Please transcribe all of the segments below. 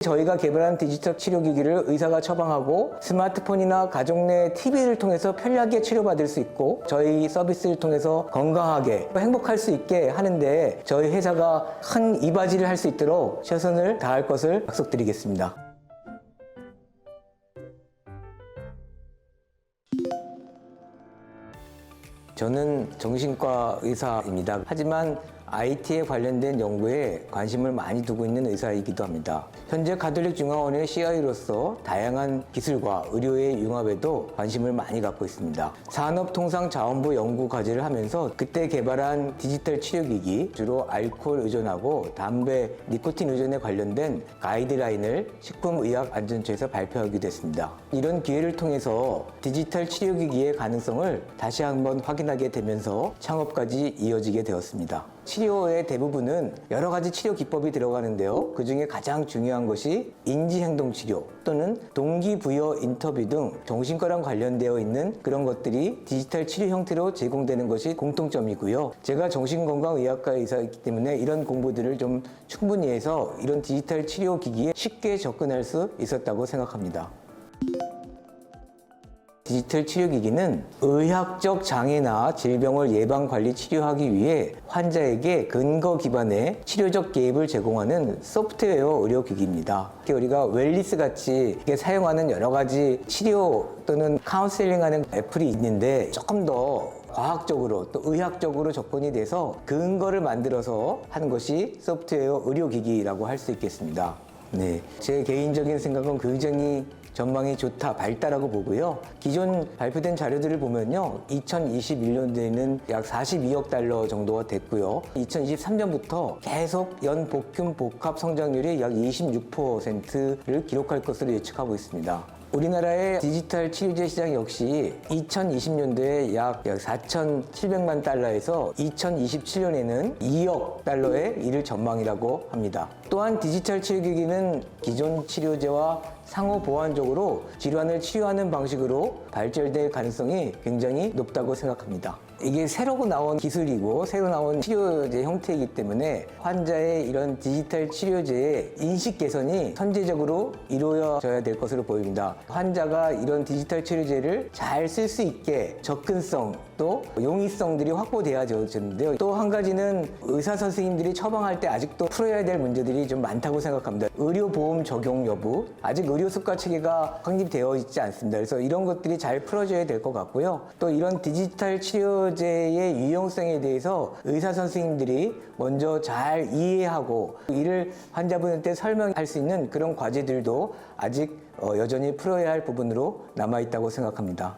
저희가 개발한 디지털 치료기기를 의사가 처방하고 스마트폰이나 가족 내 TV를 통해서 편리하게 치료받을 수 있고 저희 서비스를 통해서 건강하게 행복할 수 있게 하는데 저희 회사가 큰 이바지를 할 수 있도록 최선을 다할 것을 약속드리겠습니다. 저는 정신과 의사입니다. 하지만 IT에 관련된 연구에 관심을 많이 두고 있는 의사이기도 합니다. 현재 가톨릭 중앙원의 CI로서 다양한 기술과 의료의 융합에도 관심을 많이 갖고 있습니다. 산업통상자원부 연구 과제를 하면서 그때 개발한 디지털 치료기기, 주로 알코올 의존하고 담배, 니코틴 의존에 관련된 가이드라인을 식품의약안전처에서 발표하기도 했습니다. 이런 기회를 통해서 디지털 치료기기의 가능성을 다시 한번 확인하게 되면서 창업까지 이어지게 되었습니다. 치료의 대부분은 여러 가지 치료 기법이 들어가는데요. 그 중에 가장 중요한 것이 인지행동치료 또는 동기부여 인터뷰 등 정신과랑 관련되어 있는 그런 것들이 디지털 치료 형태로 제공되는 것이 공통점이고요. 제가 정신건강의학과 의사이기 때문에 이런 공부들을 좀 충분히 해서 이런 디지털 치료기기에 쉽게 접근할 수 있었다고 생각합니다. 디지털 치료기기는 의학적 장애나 질병을 예방관리 치료하기 위해 환자에게 근거 기반의 치료적 개입을 제공하는 소프트웨어 의료기기입니다. 우리가 웰리스 같이 사용하는 여러 가지 치료 또는 카운셀링하는 애플이 있는데 조금 더 과학적으로 또 의학적으로 접근이 돼서 근거를 만들어서 하는 것이 소프트웨어 의료기기라고 할 수 있겠습니다. 네, 제 개인적인 생각은 굉장히 전망이 좋다, 밝다라고 보고요. 기존 발표된 자료들을 보면요. 2021년도에는 약 42억 달러 정도가 됐고요. 2023년부터 계속 연복균 복합 성장률이 약 26%를 기록할 것으로 예측하고 있습니다. 우리나라의 디지털 치료제 시장 역시 2020년도에 약 4,700만 달러에서 2027년에는 2억 달러에 이를 전망이라고 합니다. 또한 디지털 치료기기는 기존 치료제와 상호 보완적으로 질환을 치료하는 방식으로 발전될 가능성이 굉장히 높다고 생각합니다. 이게 새로 나온 기술이고 새로 나온 치료제 형태이기 때문에 환자의 이런 디지털 치료제의 인식 개선이 선제적으로 이루어져야 될 것으로 보입니다. 환자가 이런 디지털 치료제를 잘 쓸 수 있게 접근성 또 용이성들이 확보되어졌는데요. 또 한 가지는 의사 선생님들이 처방할 때 아직도 풀어야 될 문제들이 좀 많다고 생각합니다. 의료보험 적용 여부, 아직 의료수가 체계가 확립되어 있지 않습니다. 그래서 이런 것들이 잘 풀어져야 될 것 같고요. 또 이런 디지털 치료제의 유용성에 대해서 의사 선생님들이 먼저 잘 이해하고 이를 환자분한테 설명할 수 있는 그런 과제들도 아직 여전히 풀어야 할 부분으로 남아있다고 생각합니다.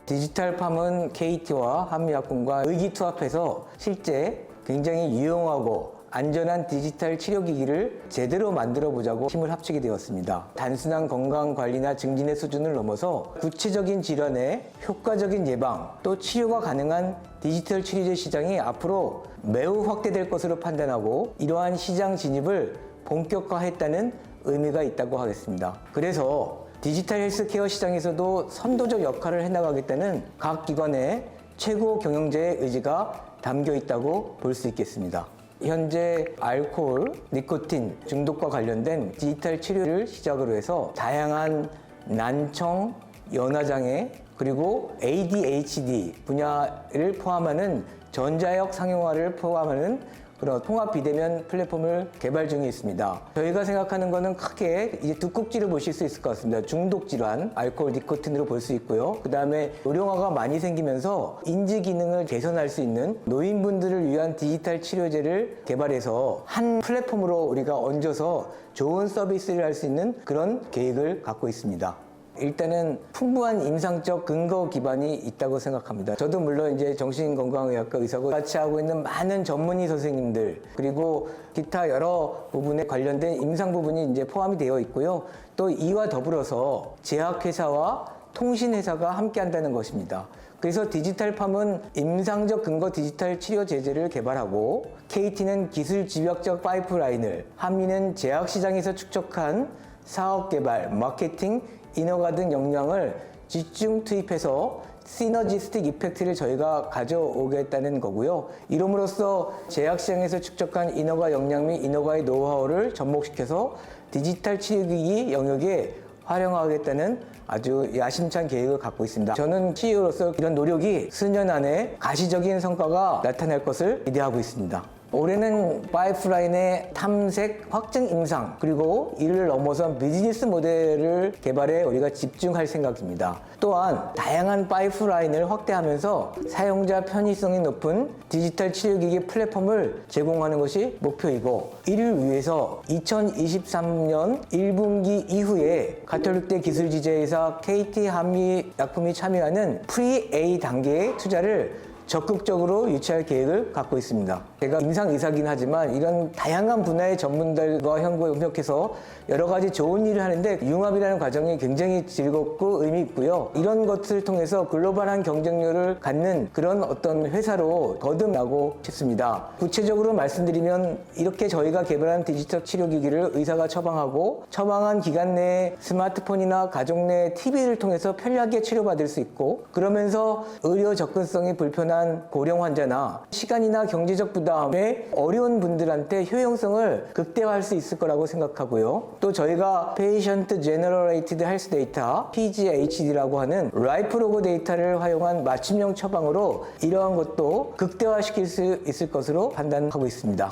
디지털팜은 KT와 한미약품과 의기투합해서 실제 굉장히 유용하고 안전한 디지털 치료기기를 제대로 만들어 보자고 힘을 합치게 되었습니다. 단순한 건강관리나 증진의 수준을 넘어서 구체적인 질환의 효과적인 예방 또 치료가 가능한 디지털 치료제 시장이 앞으로 매우 확대될 것으로 판단하고 이러한 시장 진입을 본격화했다는 의미가 있다고 하겠습니다. 그래서 디지털 헬스케어 시장에서도 선도적 역할을 해나가겠다는 각 기관의 최고 경영자의 의지가 담겨 있다고 볼 수 있겠습니다. 현재 알코올, 니코틴 중독과 관련된 디지털 치료를 시작으로 해서 다양한 난청, 연화장애, 그리고 ADHD 분야를 포함하는 전자역 상용화를 포함하는 그런 통합 비대면 플랫폼을 개발 중에 있습니다. 저희가 생각하는 거는 크게 이제 두 꼭지를 보실 수 있을 것 같습니다. 중독 질환, 알코올, 니코틴으로 볼 수 있고요. 그 다음에 노령화가 많이 생기면서 인지 기능을 개선할 수 있는 노인분들을 위한 디지털 치료제를 개발해서 한 플랫폼으로 우리가 얹어서 좋은 서비스를 할 수 있는 그런 계획을 갖고 있습니다. 일단은 풍부한 임상적 근거 기반이 있다고 생각합니다. 저도 물론 이제 정신건강의학과 의사고 같이 하고 있는 많은 전문의 선생님들 그리고 기타 여러 부분에 관련된 임상 부분이 이제 포함이 되어 있고요. 또 이와 더불어서 제약회사와 통신회사가 함께 한다는 것입니다. 그래서 디지털팜은 임상적 근거 디지털 치료 제제를 개발하고 KT는 기술 집약적 파이프라인을, 한미는 제약시장에서 축적한 사업 개발, 마케팅, 인허가 등 역량을 집중 투입해서 시너지스틱 이펙트를 저희가 가져오겠다는 거고요. 이름으로써 제약시장에서 축적한 인허가 역량 및 인허가의 노하우를 접목시켜서 디지털 치료기기 영역에 활용하겠다는 아주 야심찬 계획을 갖고 있습니다. 저는 CEO로서 이런 노력이 수년 안에 가시적인 성과가 나타날 것을 기대하고 있습니다. 올해는 파이프라인의 탐색, 확증 임상, 그리고 이를 넘어선 비즈니스 모델을 개발에 우리가 집중할 생각입니다. 또한 다양한 파이프라인을 확대하면서 사용자 편의성이 높은 디지털 치료기기 플랫폼을 제공하는 것이 목표이고, 이를 위해서 2023년 1분기 이후에 가톨릭대 기술지재회사 KT 한미약품이 참여하는 프리-A 단계의 투자를 적극적으로 유치할 계획을 갖고 있습니다. 제가 임상의사긴 하지만 이런 다양한 분야의 전문가들과 협력해서 여러 가지 좋은 일을 하는데 융합이라는 과정이 굉장히 즐겁고 의미 있고요. 이런 것을 통해서 글로벌한 경쟁력을 갖는 그런 어떤 회사로 거듭나고 싶습니다. 구체적으로 말씀드리면 이렇게 저희가 개발한 디지털 치료기기를 의사가 처방하고 처방한 기간 내에 스마트폰이나 가족 내 TV를 통해서 편리하게 치료받을 수 있고, 그러면서 의료 접근성이 불편한 고령 환자나 시간이나 경제적 부담에 어려운 분들한테 효용성을 극대화할 수 있을 거라고 생각하고요. 또 저희가 Patient Generated Health Data, PGHD라고 하는 라이프로그 데이터를 활용한 맞춤형 처방으로 이러한 것도 극대화시킬 수 있을 것으로 판단하고 있습니다.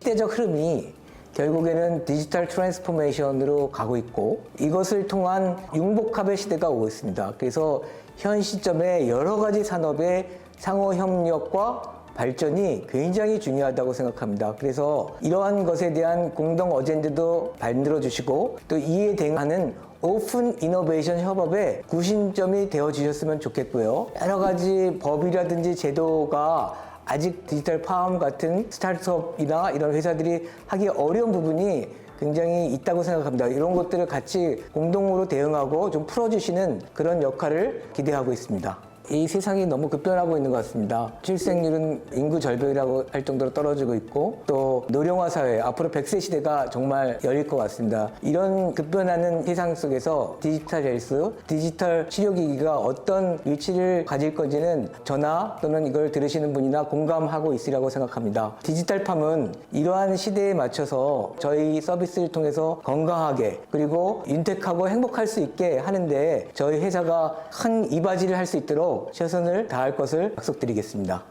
시대적 흐름이 결국에는 디지털 트랜스포메이션으로 가고 있고, 이것을 통한 융복합의 시대가 오고 있습니다. 그래서 현 시점에 여러 가지 산업의 상호 협력과 발전이 굉장히 중요하다고 생각합니다. 그래서 이러한 것에 대한 공동 어젠드도 만들어 주시고, 또 이에 대응하는 오픈 이노베이션 협업의 구심점이 되어 주셨으면 좋겠고요. 여러 가지 법이라든지 제도가 아직 디지털 파움 같은 스타트업이나 이런 회사들이 하기 어려운 부분이 굉장히 있다고 생각합니다. 이런 것들을 같이 공동으로 대응하고 좀 풀어주시는 그런 역할을 기대하고 있습니다. 이 세상이 너무 급변하고 있는 것 같습니다. 출생률은 인구 절벽이라고 할 정도로 떨어지고 있고, 또 노령화 사회, 앞으로 100세 시대가 정말 열릴 것 같습니다. 이런 급변하는 세상 속에서 디지털 헬스, 디지털 치료기기가 어떤 위치를 가질 건지는 저나 또는 이걸 들으시는 분이나 공감하고 있으리라고 생각합니다. 디지털팜은 이러한 시대에 맞춰서 저희 서비스를 통해서 건강하게 그리고 윤택하고 행복할 수 있게 하는데 저희 회사가 큰 이바지를 할 수 있도록 최선을 다할 것을 약속드리겠습니다.